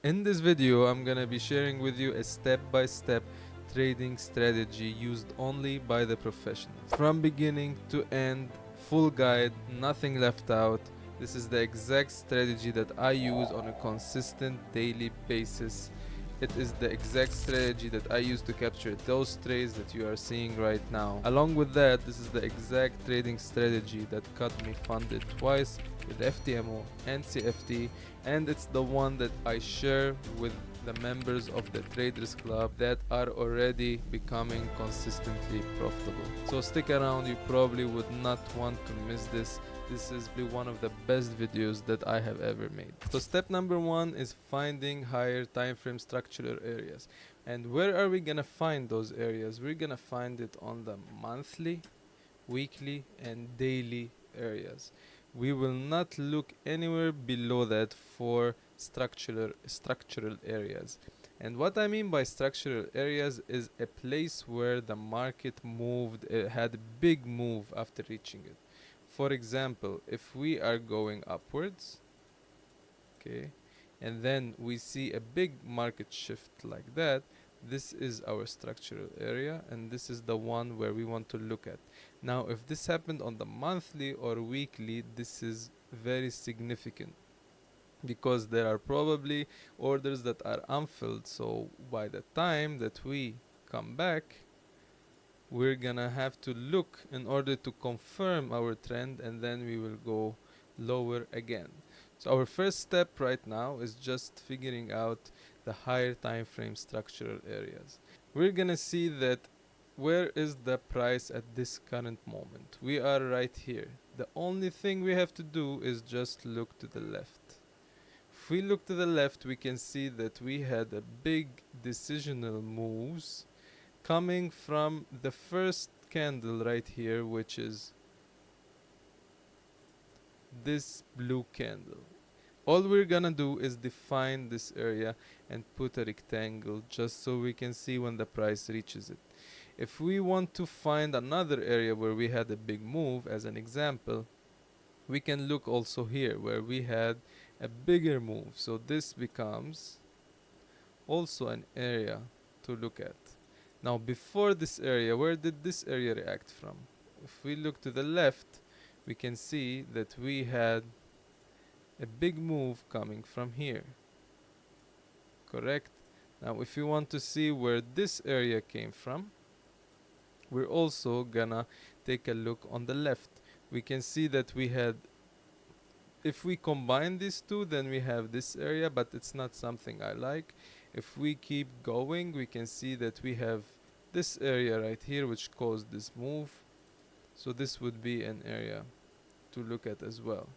In this video, I'm gonna be sharing with you a step-by-step trading strategy used only by the professionals. From beginning to end, full guide, nothing left out. This is the exact strategy that I use on a consistent daily basis. It is the exact strategy that I use to capture those trades that you are seeing right now. Along with that, this is the exact trading strategy that got me funded twice with FTMO and CFT, and it's the one that I share with the members of the Traders Club that are already becoming consistently profitable. So stick around, you probably would not want to miss this. This is one of the best videos that I have ever made. So step number one is finding higher time frame structural areas. And where are we gonna find those areas? We're gonna find it on the monthly, weekly, and daily areas. We will not look anywhere below that for structural areas. And what I mean by structural areas is a place where the market moved, had a big move after reaching it. For example, if we are going upwards, okay, and then we see a big market shift like that, this is our structural area, and this is the one where we want to look at. Now, if this happened on the monthly or weekly, this is very significant because there are probably orders that are unfilled. So by the time that we come back, we're gonna have to look in order to confirm our trend, and then we will go lower again. So our first step right now is just figuring out the higher time frame structural areas. We're gonna see that where is the price at this current moment. We are right here. The only thing we have to do is just look to the left. If we look to the left, we can see that we had a big decisional moves coming from the first candle right here, which is this blue candle. All we're gonna do is define this area and put a rectangle just so we can see when the price reaches it. If we want to find another area where we had a big move, as an example, we can look also here where we had a bigger move. So this becomes also an area to look at. Now, before this area, where did this area react from? If we look to the left, we can see that we had a big move coming from here. Correct? Now, if you want to see where this area came from, we're also gonna take a look on the left. We can see that we had, if we combine these two, then we have this area, but it's not something I like. If we keep going, we can see that we have this area right here which caused this move. So this would be an area to look at as well.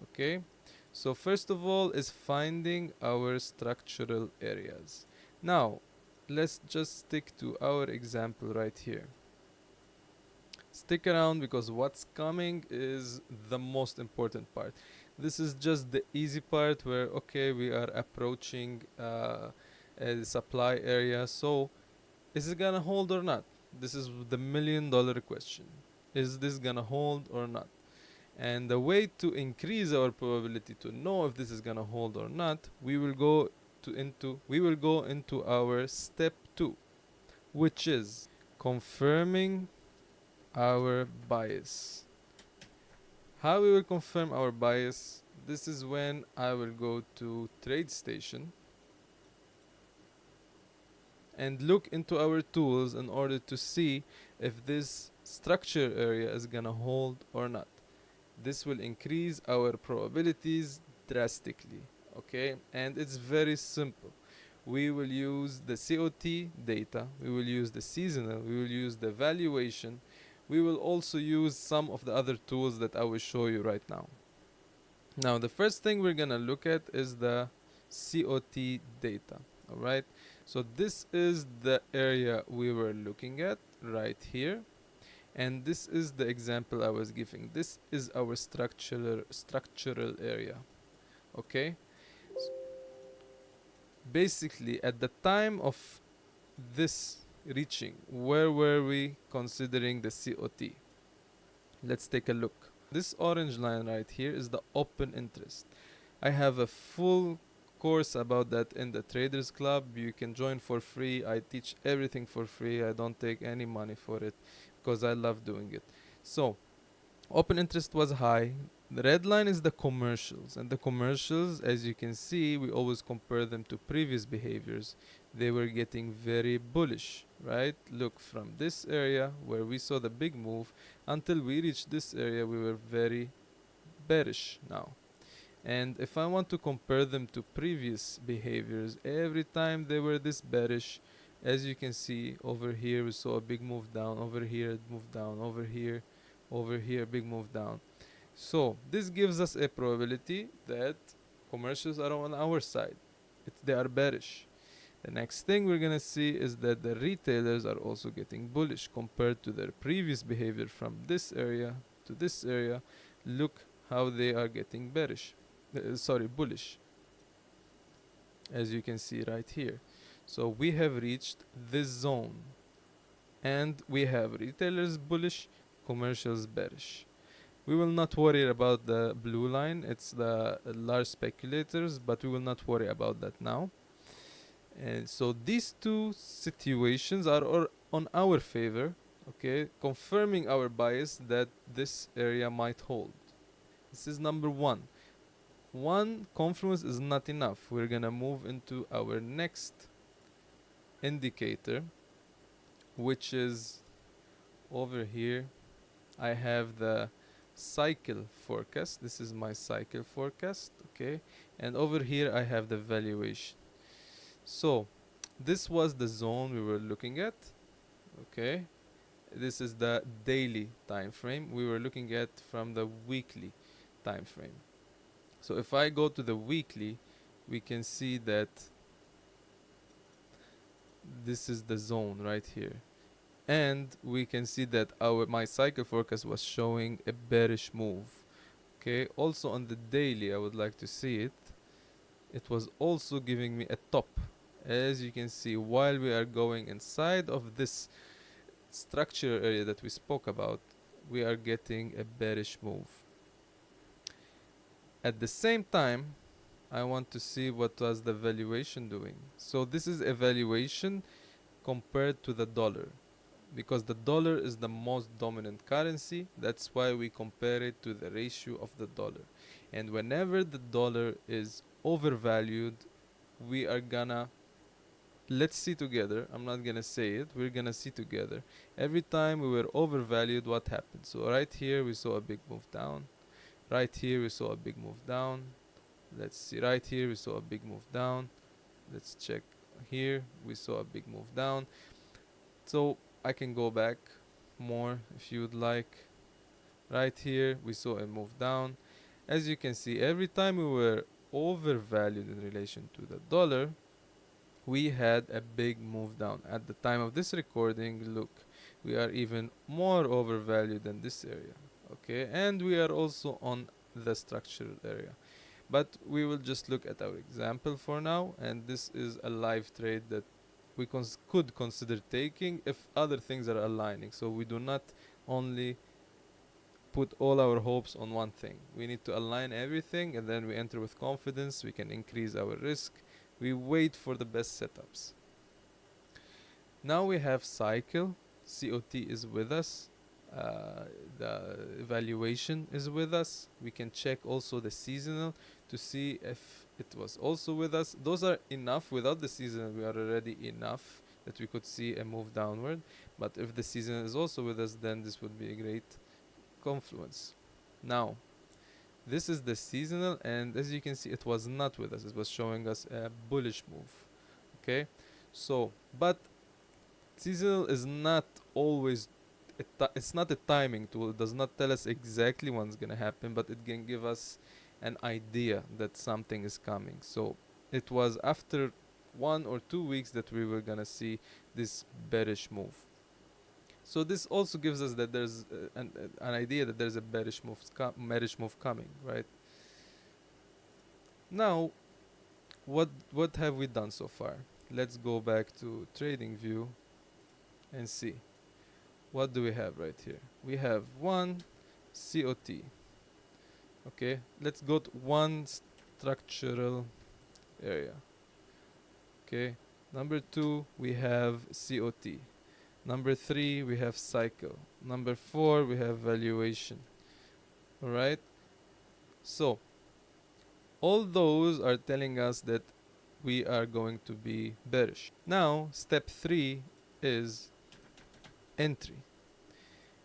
Okay, so first of all is finding our structural areas. Now let's just stick to our example right here. Stick around because what's coming is the most important part. This is just the easy part where, okay, we are approaching a supply area. So is it gonna hold or not? This is the $1,000,000 question. Is this gonna hold or not? And the way to increase our probability to know if this is gonna hold or not, we will go into our step 2, which is confirming our bias. How we will confirm our bias? This is when I will go to TradeStation and look into our tools in order to see if this structure area is gonna hold or not. This will increase our probabilities drastically, okay? And it's very simple. We will use the COT data, we will use the seasonal, we will use the valuation, we will also use some of the other tools that I will show you right now. Now, the first thing we're gonna look at is the COT data, alright? So this is the area we were looking at right here. And this is the example I was giving. This is our structural area, okay? Basically, at the time of this reaching, where were we considering the COT? Let's take a look. This orange line right here is the open interest. I have a full course about that in the Traders Club. You can join for free. I teach everything for free. I don't take any money for it because I love doing it. So open interest was high. The red line is the commercials, and the commercials, as you can see, we always compare them to previous behaviors. They were getting very bullish, right? Look, from this area where we saw the big move until we reached this area, we were very bearish now. And if I want to compare them to previous behaviors, every time they were this bearish, as you can see over here, we saw a big move down, over here it moved down, over here, big move down. So this gives us a probability that commercials are on our side. They are bearish. The next thing we're gonna see is that the retailers are also getting bullish compared to their previous behavior from this area to this area. Look how they are getting bearish. Bullish, as you can see right here. So we have reached this zone, and we have retailers bullish, commercials bearish. We will not worry about the blue line, it's the large speculators, but we will not worry about that now. And so these two situations are on our favor, okay, confirming our bias that this area might hold. This is number one. One confluence is not enough. We're gonna move into our next indicator, which is over here. I have the cycle forecast. This is my cycle forecast, okay, and over here I have the valuation. So this was the zone we were looking at, okay. This is the daily time frame. We were looking at from the weekly time frame. So if I go to the weekly, we can see that this is the zone right here, and we can see that my cycle forecast was showing a bearish move, okay. Also on the daily, I would like to see it. It was also giving me a top. As you can see, while we are going inside of this structure area that we spoke about, we are getting a bearish move. At the same time, I want to see what was the valuation doing. So this is a valuation compared to the dollar, because the dollar is the most dominant currency. That's why we compare it to the ratio of the dollar. And whenever the dollar is overvalued, we are gonna, let's see together, I'm not gonna say it, we're gonna see together. Every time we were overvalued, what happened? So right here we saw a big move down. Right here we saw a big move down. Let's see, right here we saw a big move down. Let's check here, we saw a big move down. So I can go back more if you would like. Right here we saw a move down. As you can see, every time we were overvalued in relation to the dollar, we had a big move down. At the time of this recording, look, we are even more overvalued than this area, okay, and we are also on the structural area. But we will just look at our example for now, and this is a live trade that we could consider taking if other things are aligning. So we do not only put all our hopes on one thing. We need to align everything, and then we enter with confidence. We can increase our risk. We wait for the best setups. Now we have cycle. COT is with us. The evaluation is with us. We can check also the seasonal to see if it was also with us. Those are enough. Without the seasonal, we are already enough that we could see a move downward. But if the seasonal is also with us, then this would be a great confluence. Now, this is the seasonal, and as you can see, it was not with us. It was showing us a bullish move. Okay, so but seasonal is not always. It's not a timing tool. It does not tell us exactly what's gonna happen, but it can give us an idea that something is coming. So it was after 1 or 2 weeks that we were gonna see this bearish move. So this also gives us that there's an idea that there's a bearish move coming, right? Now, what have we done so far? Let's go back to trading view and see. What do we have right here? We have one COT. Okay, let's go to one structural area. Okay. Number 2, we have COT. Number 3, we have cycle. Number 4, we have valuation. All right. So all those are telling us that we are going to be bearish. Now, step 3 is entry.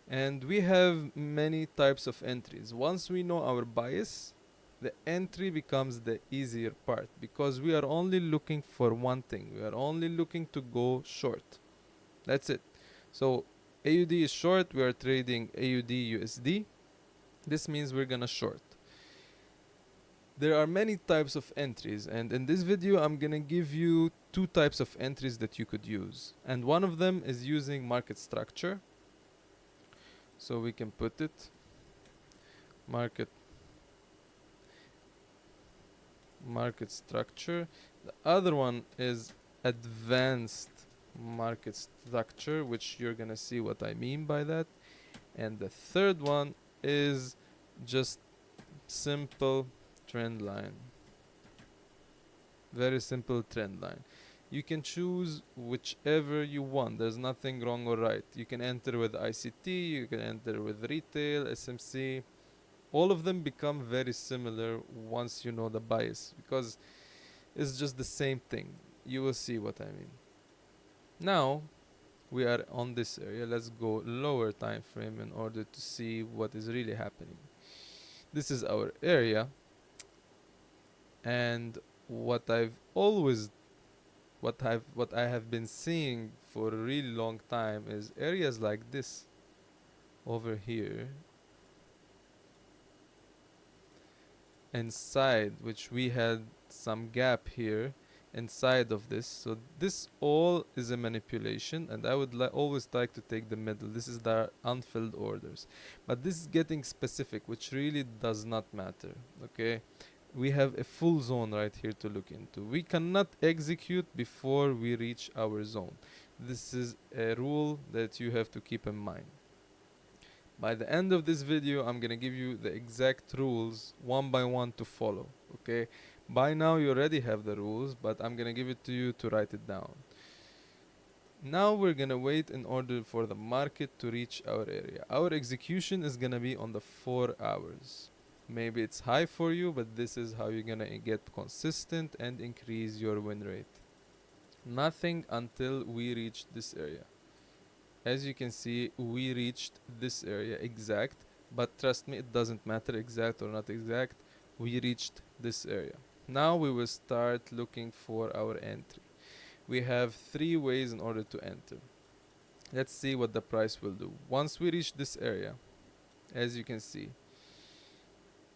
And we have many types of entries. Once we know our bias, the entry becomes the easier part because we are only looking for one thing. We are only looking to go short. That's it. So AUD is short. We are trading AUD USD. This means we're gonna short. There are many types of entries, and in this video I'm gonna give you two types of entries that you could use. And one of them is using market structure. So we can put it market structure. The other one is advanced market structure, which you're gonna see what I mean by that. And the third one is just simple trend line. Very simple trend line. You can choose whichever you want. There's nothing wrong or right. You can enter with ICT, you can enter with retail, SMC. All of them become very similar once you know the bias because it's just the same thing. You will see what I mean. Now we are on this area. Let's go lower time frame in order to see what is really happening. This is our area, and what I have been seeing for a really long time is areas like this over here inside, which we had some gap here inside of this. So this all is a manipulation, and I would always like to take the middle. This is the unfilled orders, but this is getting specific, which really does not matter. Okay, we have a full zone right here to look into. We cannot execute before we reach our zone. This is a rule that you have to keep in mind. By the end of this video, I'm gonna give you the exact rules one by one to follow. Okay, by now you already have the rules, but I'm gonna give it to you to write it down. Now we're gonna wait in order for the market to reach our area. Our execution is gonna be on the 4 hours. Maybe it's high for you, but this is how you're gonna get consistent and increase your win rate. Nothing until we reach this area. As you can see, we reached this area exact, but trust me, it doesn't matter exact or not exact. We reached this area. Now we will start looking for our entry. We have 3 ways in order to enter. Let's see what the price will do. Once we reach this area, as you can see,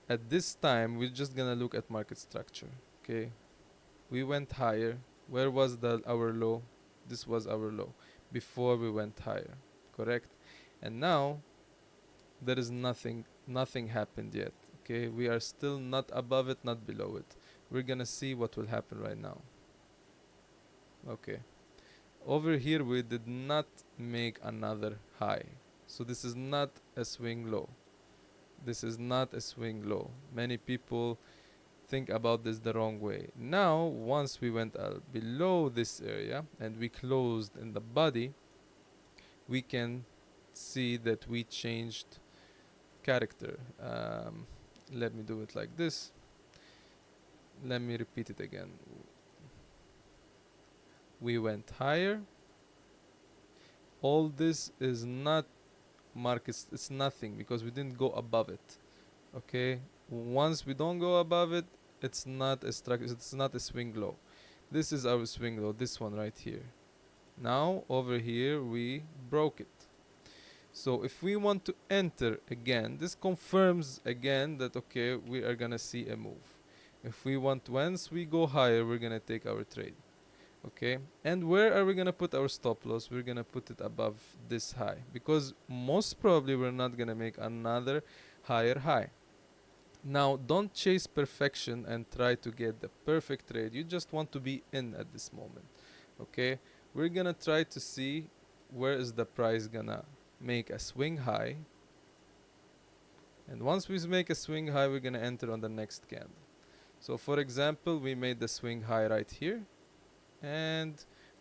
at this time we're just gonna look at market structure. Okay, we went higher. Where was our low? This was our low before we went higher, correct? And now there is nothing happened yet. Okay, we are still not above it, not below it. We're gonna see what will happen right now. Okay, over here we did not make another high, so this is not a swing low. This is not a swing low. Many people think about this the wrong way. Now once we went below this area and we closed in the body, we can see that we changed character. Let me do it like this. Let me repeat it again. We went higher. All this is not markets, it's nothing because we didn't go above it. Okay, once we don't go above it, it's not a structure, it's not a swing low. This is our swing low, this one right here. Now over here we broke it. So if we want to enter again, this confirms again that okay, we are gonna see a move. If we want, once we go higher, we're gonna take our trade. Okay, and where are we gonna put our stop loss? We're gonna put it above this high because most probably we're not gonna make another higher high. Now don't chase perfection and try to get the perfect trade. You just want to be in at this moment. Okay, we're gonna try to see where is the price gonna make a swing high, and once we make a swing high, we're gonna enter on the next candle. So for example, we made the swing high right here, and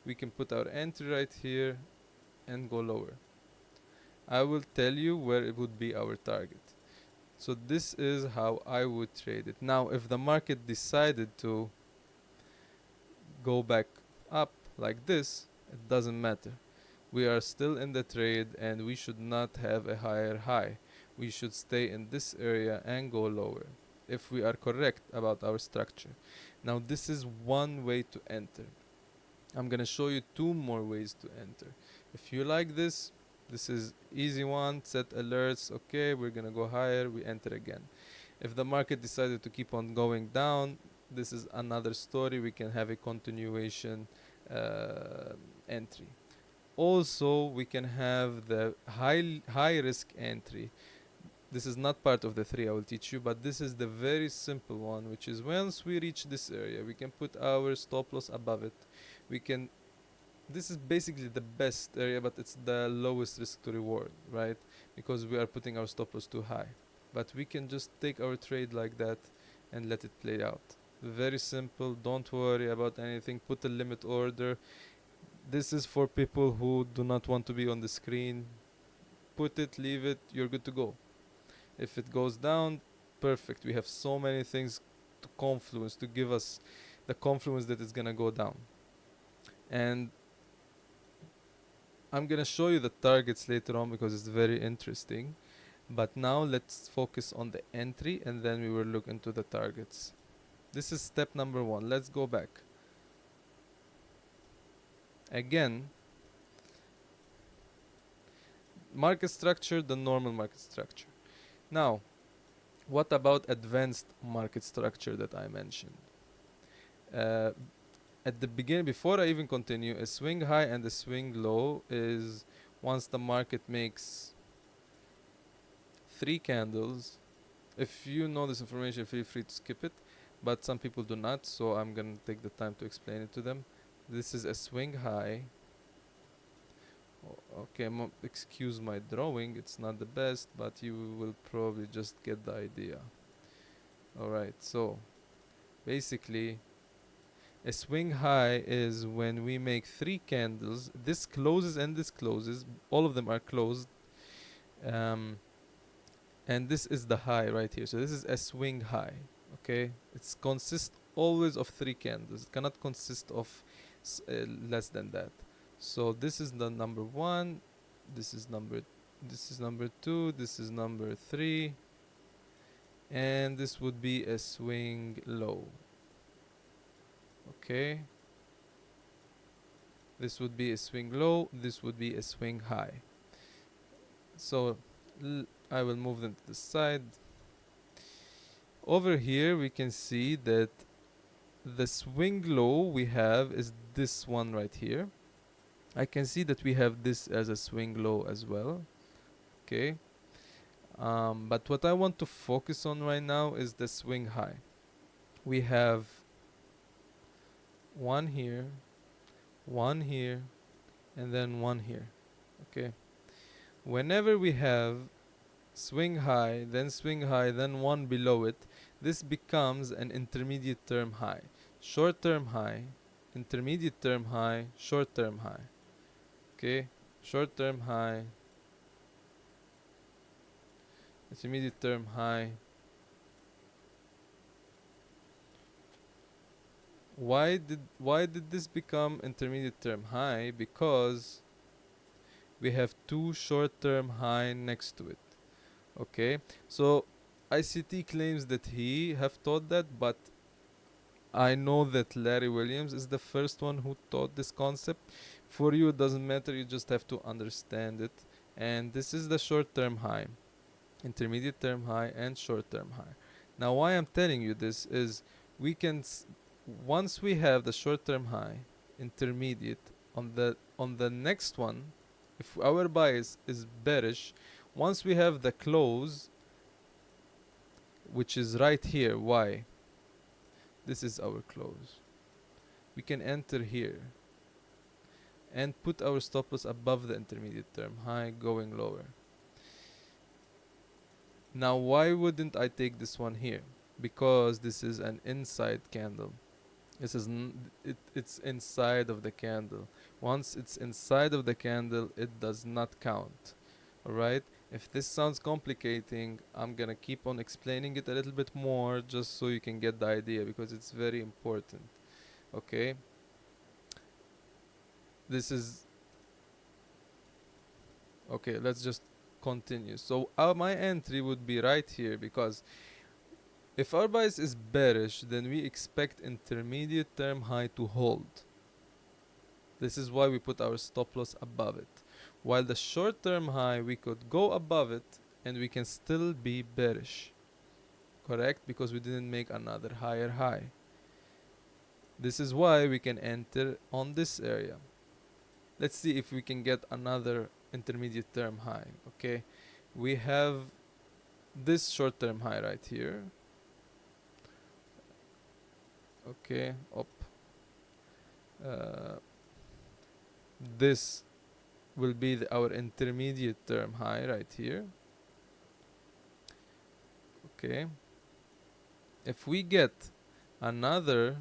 we can put our entry right here and go lower. I will tell you where it would be our target. So this is how I would trade it. Now, if the market decided to go back up like this, it doesn't matter. We are still in the trade and we should not have a higher high. We should stay in this area and go lower if we are correct about our structure. Now, this is one way to enter. I'm gonna show you two more ways to enter. If you like this, this is easy one. Set alerts. Okay, we're gonna go higher. We enter again. If the market decided to keep on going down, this is another story. We can have a continuation entry. Also, we can have the high risk entry. This is not part of the three I will teach you, but this is the very simple one, which is once we reach this area, we can put our stop loss above it. We can, this is basically the best area, but it's the lowest risk to reward, right? Because we are putting our stop loss too high. But we can just take our trade like that and let it play out. Very simple, don't worry about anything, put a limit order. This is for people who do not want to be on the screen. Put it, leave it, you're good to go. If it goes down, perfect. We have so many things to confluence, to give us the confluence that it's gonna go down. And I'm gonna show you the targets later on because it's very interesting. But now let's focus on the entry and then we will look into the targets. This is step number one. Let's go back. Again, market structure, the normal market structure. Now, what about advanced market structure that I mentioned? At the beginning, before I even continue, a swing high and a swing low is once the market makes 3 candles. If you know this information, feel free to skip it, but some people do not, so I'm gonna take the time to explain it to them. This is a swing high. Okay, excuse my drawing, it's not the best, but you will probably just get the idea. Alright, so basically a swing high is when we make 3 candles. This closes and this closes. All of them are closed. And this is the high right here. So this is a swing high. Okay, it's consists always of 3 candles. It cannot consist of less than that. So this is the number 1. This is number 2. This is number 3. And this would be a swing low. Okay, this would be a swing low, this would be a swing high. So I will move them to the side. Over here we can see that the swing low we have is this one right here. I can see that we have this as a swing low as well. Okay, but what I want to focus on right now is the swing high. We have one here, and then one here. Okay, whenever we have swing high, then one below it, this becomes an intermediate term high. Short term high, intermediate term high, short term high. Okay, short term high, intermediate term high. Why did this become intermediate term high? Because we have 2 short term high next to it. Okay, so ICT claims that he have taught that, but I know that Larry Williams is the first one who taught this concept. For you it doesn't matter, you just have to understand it. And this is the short term high, intermediate term high, and short term high. Now why I'm telling you this is we can once we have the short term high, intermediate, on the next one, if our bias is bearish, once we have the close, which is right here, why? This is our close. We can enter here and put our stop loss above the intermediate term high, going lower. Now why wouldn't I take this one here? because this is an inside candle. This is it's inside of the candle. Once it's inside of the candle, it does not count. All right. If this sounds complicating, I'm gonna keep on explaining it a little bit more just so you can get the idea, because it's very important. Okay. This is okay. Let's just continue. So my entry would be right here, because if our bias is bearish, then we expect intermediate term high to hold. This is why we put our stop loss above it. While the short term high, we could go above it and we can still be bearish. Correct? Because we didn't make another higher high. This is why we can enter on this area. Let's see if we can get another intermediate term high. Okay, we have this short term high right here. Okay, up. This will be our intermediate term high right here. Okay, if we get another,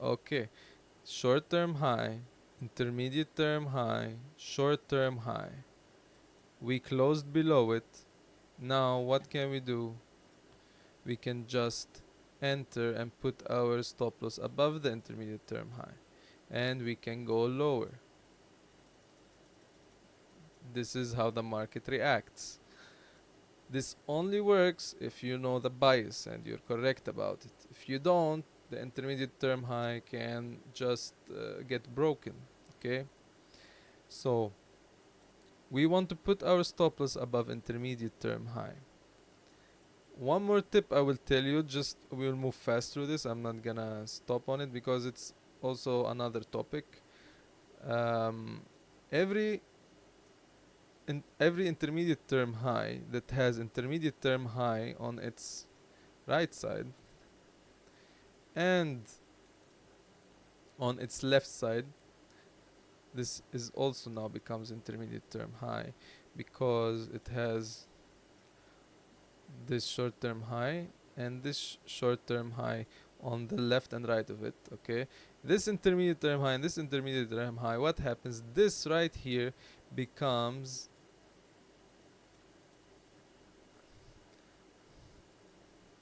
okay, short term high, intermediate term high, short term high, we closed below it. Now what can we do? We can just enter and put our stop loss above the intermediate term high, and we can go lower. This is how the market reacts. This only works if you know the bias and you're correct about it. If you don't, the intermediate term high can just get broken. Okay, so we want to put our stop loss above intermediate term high. One more tip I will tell you, just we'll move fast through this. I'm not gonna stop on it because it's also another topic. Um, every every intermediate term high that has intermediate term high on its right side and on its left side, this is also now becomes intermediate term high, because it has this short term high and this short term high on the left and right of it. Okay, this intermediate term high and this intermediate term high, what happens, this right here becomes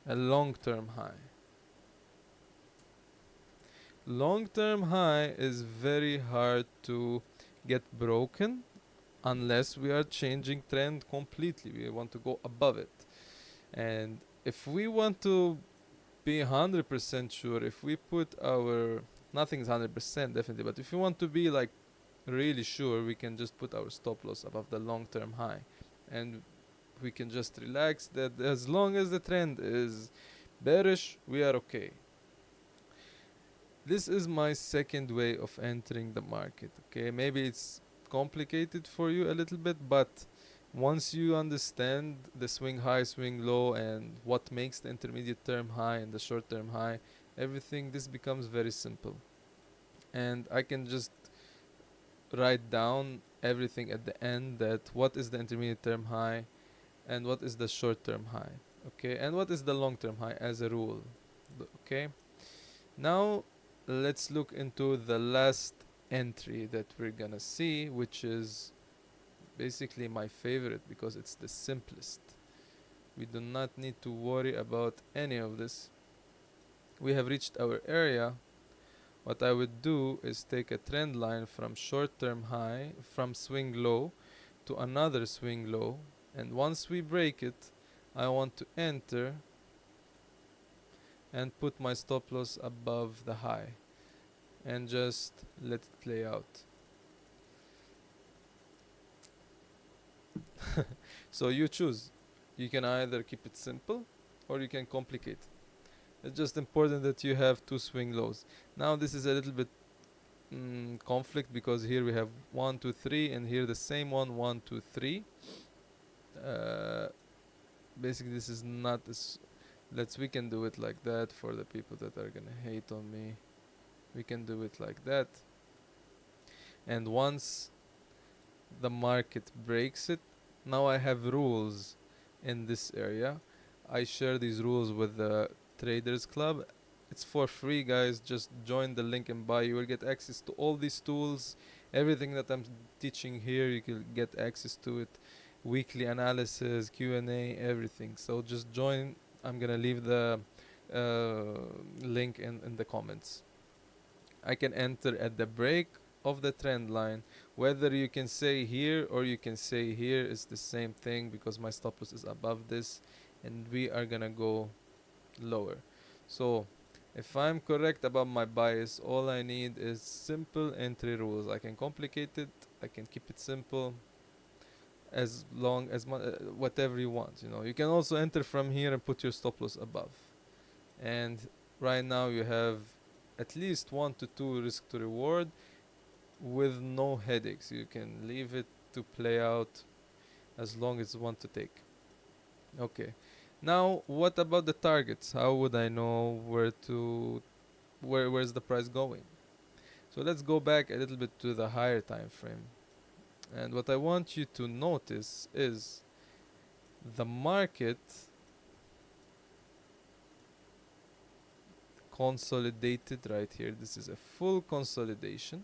a long term high. Long term high is very hard to get broken unless we are changing trend completely. We want to go above it. And if we want to be 100% sure, if we put our, nothing is 100% definitely, but if we want to be like really sure, we can just put our stop loss above the long term high, and we can just relax that as long as the trend is bearish, we are okay. This is my second way of entering the market. Okay, maybe it's complicated for you a little bit, but once you understand the swing high, swing low, and what makes the intermediate term high and the short term high, everything, this becomes very simple. And I can just write down everything at the end, that what is the intermediate term high and what is the short term high, okay, and what is the long term high as a rule. Okay, now let's look into the last entry that we're gonna see, which is basically my favorite because it's the simplest. We do not need to worry about any of this. We have reached our area. What I would do is take a trend line from short term high, from swing low to another swing low, and once we break it, I want to enter and put my stop loss above the high and just let it play out. So you choose. You can either keep it simple or you can complicate. It's just important that you have two swing lows. Now this is a little bit conflict, because here we have 1 2 3 and here the same 1 2 3. Basically this is not as, we can do it like that for the people that are gonna hate on me. We can do it like that, and once the market breaks it, now I have rules in this area. I share these rules with the Traders Club. It's for free, guys. Just join the link in bio. You will get access to all these tools. Everything that I'm teaching here, you can get access to it. Weekly analysis, Q&A, everything. So just join. I'm gonna leave the link in the comments. I can enter at the break of the trend line. Whether you can say here or you can say here is the same thing, because my stop loss is above this and we are gonna go lower. So if I'm correct about my bias, all I need is simple entry rules. I can complicate it, I can keep it simple, as long as whatever you want. You can also enter from here and put your stop loss above. And right now you have at least 1 to 2 risk to reward with no headaches. You can leave it to play out as long as you want to take. Okay. Now, what about the targets? How would I know where's the price going? So let's go back a little bit to the higher time frame. And what I want you to notice is the market consolidated right here. This is a full consolidation,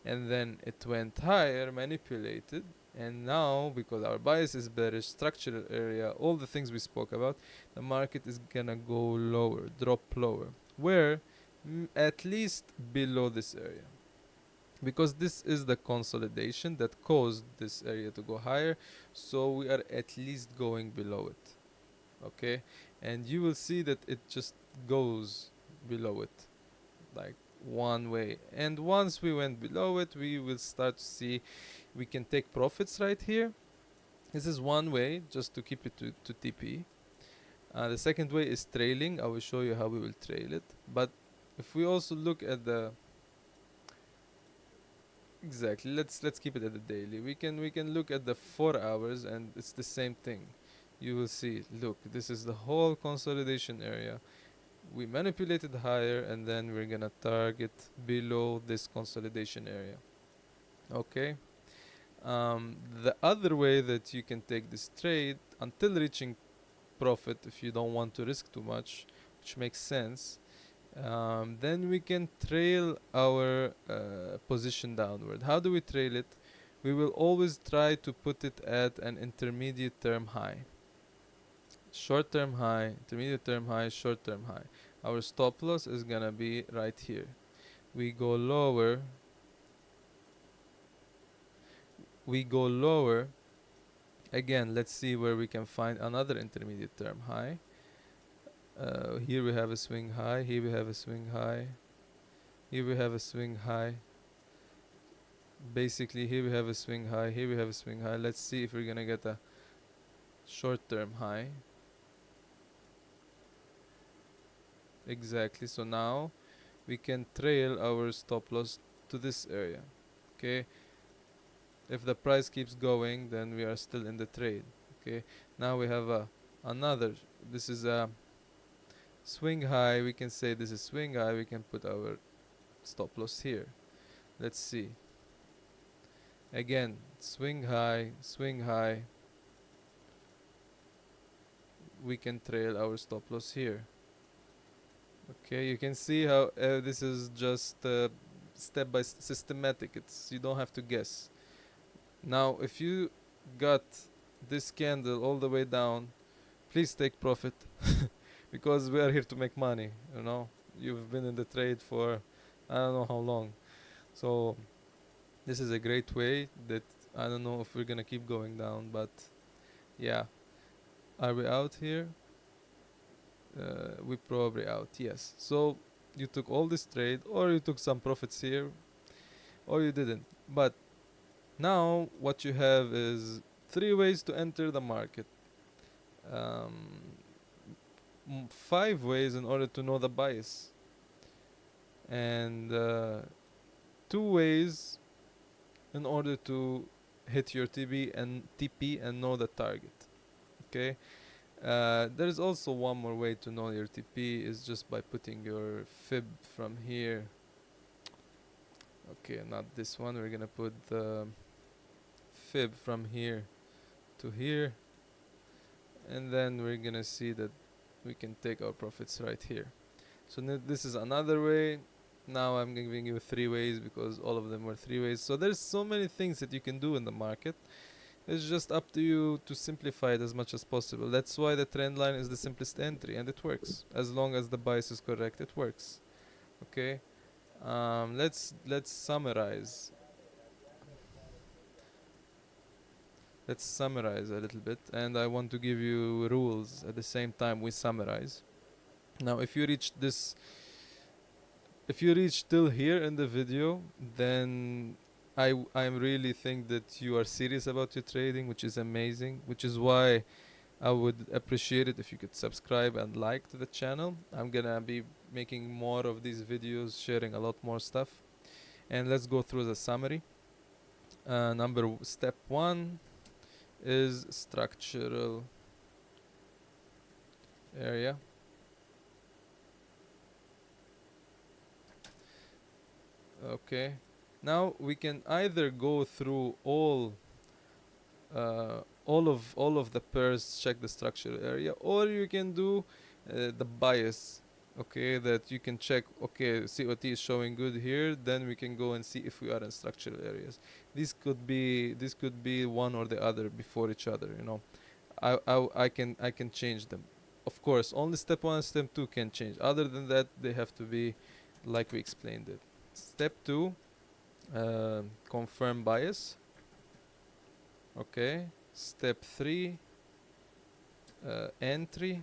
and then it went higher, manipulated, and now, because our bias is bearish, structural area, all the things we spoke about, the market is gonna go lower, drop lower, where at least below this area, because this is the consolidation that caused this area to go higher. So we are at least going below it. Okay, and you will see that it just goes below it, like one way. And once we went below it, we will start to see we can take profits right here. This is one way, just to keep it to TP. The second way is trailing. I will show you how we will trail it. But if we also look at the exactly, let's keep it at the daily. We can look at the 4 hours, and it's the same thing. You will see, look, this is the whole consolidation area. We manipulated higher, and then we're gonna target below this consolidation area. Okay. The other way that you can take this trade until reaching profit, if you don't want to risk too much, which makes sense, then we can trail our position downward. How do we trail it? We will always try to put it at an intermediate term high. Short term high, intermediate term high, short term high. Our stop loss is gonna be right here. We go lower. We go lower. Again, let's see where we can find another intermediate term high. Here we have a swing high. Here we have a swing high. Here we have a swing high. Basically, here we have a swing high. Here we have a swing high. Let's see if we're gonna get a short term high. Exactly. So now we can trail our stop loss to this area. Okay. If the price keeps going, then we are still in the trade. Okay. Now we have another. This is a swing high. We can say this is swing high. We can put our stop loss here. Let's see. Again, swing high, swing high. We can trail our stop loss here. Okay, you can see how this is just step by systematic. You don't have to guess. Now, if you got this candle all the way down, please take profit because we are here to make money. You've been in the trade for I don't know how long, so this is a great way. That I don't know if we're gonna keep going down, but yeah. Are we out here? We probably out, yes. So you took all this trade, or you took some profits here, or you didn't. But now what you have is 3 ways to enter the market. 5 ways in order to know the bias, and 2 ways in order to hit your TP and know the target. Okay. There's also one more way to know your TP, is just by putting your fib from here. Okay, not this one. We're gonna put the fib from here to here, and then we're gonna see that we can take our profits right here. So this is another way. Now I'm giving you 3 ways because all of them were 3 ways. So there's so many things that you can do in the market. It's just up to you to simplify it as much as possible. That's why the trend line is the simplest entry, and it works. As long as the bias is correct, it works. Okay. Let's summarize. Let's summarize a little bit, and I want to give you rules at the same time we summarize. Now, if you reach till here in the video, then I'm really think that you are serious about your trading, which is amazing, which is why I would appreciate it if you could subscribe and like to the channel. I'm gonna be making more of these videos, sharing a lot more stuff. And let's go through the summary. Step 1 is structural area. Okay. Now we can either go through all of the pairs, check the structural area, or you can do the bias. Okay, that you can check. Okay, COT is showing good here. Then we can go and see if we are in structural areas. This could be one or the other before each other. You know, I can change them. Of course, only step 1 and step 2 can change. Other than that, they have to be like we explained it. Step 2, confirm bias. Okay. Step 3, entry.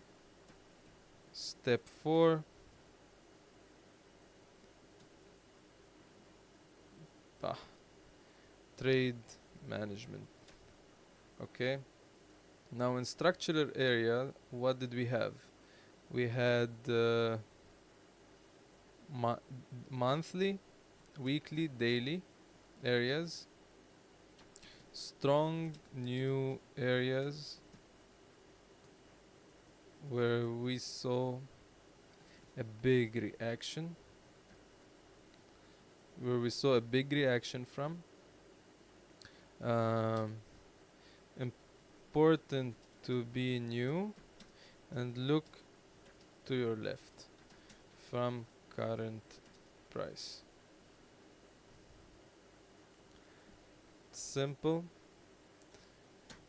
Step 4, trade management. Okay. Now in structural area, what did we have? We had monthly, weekly, daily areas, strong new areas where we saw a big reaction, from. Um, Important to be new and look to your left from current price. Simple.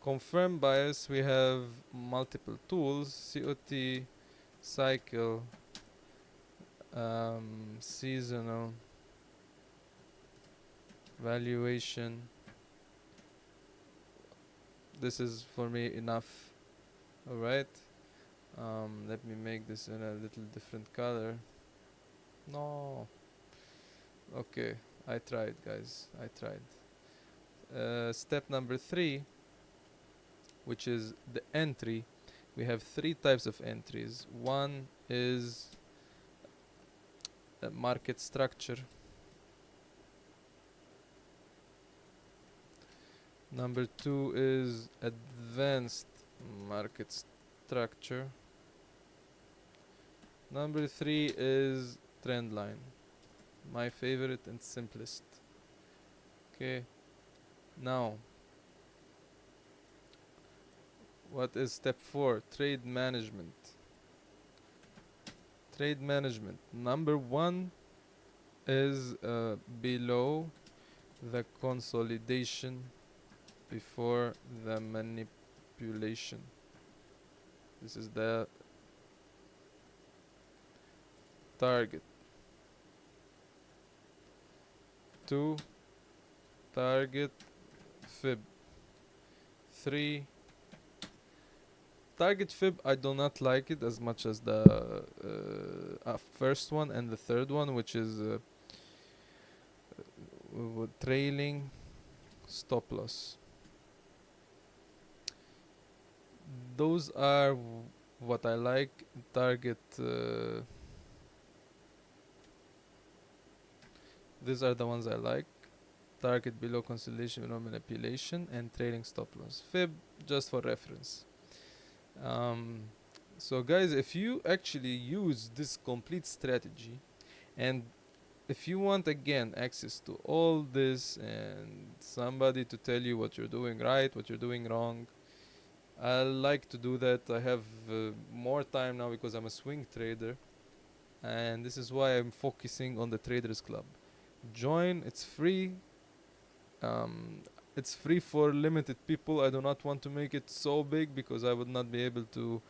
Confirm bias, we have multiple tools: COT, cycle, seasonal, valuation. This is for me enough. Alright. Let me make this in a little different color. No. Okay, I tried, guys. I tried. Step number 3, which is the entry. We have 3 types of entries. One is a market structure. Number 2 is advanced market structure. Number 3 is trend line. My favorite and simplest. Okay. Now, what is step 4? Trade management. Trade management. Number 1 is below the consolidation before the manipulation. This is the target. 2, target fib. 3, target fib. I do not like it as much as the first one and the third one, which is trailing stop loss. Those are what I like. Target. These are the ones I like. Target below consolidation, below manipulation, and trailing stop loss. Fib, just for reference. So guys, if you actually use this complete strategy, and if you want again access to all this and somebody to tell you what you're doing right, what you're doing wrong, I like to do that. I have more time now because I'm a swing trader, and this is why I'm focusing on the Traders Club. Join, it's free. Um, it's free for limited people. I do not want to make it so big because I would not be able to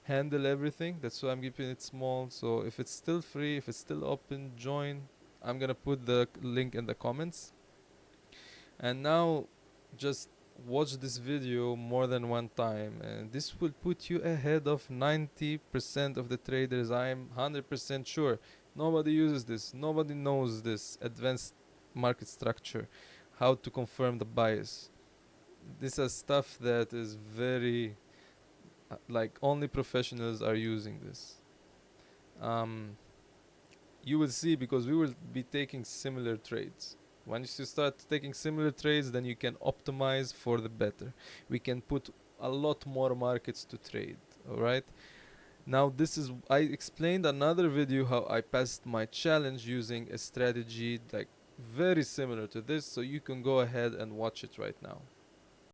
handle everything. That's why I'm keeping it small. So if it's still free, if it's still open, join. I'm gonna put the link in the comments. And now just watch this video more than one time, and this will put you ahead of 90% of the traders. I'm 100% sure nobody uses this, nobody knows this advanced market structure, how to confirm the bias. This is stuff that is very like only professionals are using this. um, you will see, because we will be taking similar trades. Once you start taking similar trades, then you can optimize for the better. We can put a lot more markets to trade. All right. Now this is, I explained another video how I passed my challenge using a strategy like very similar to this, so you can go ahead and watch it right now.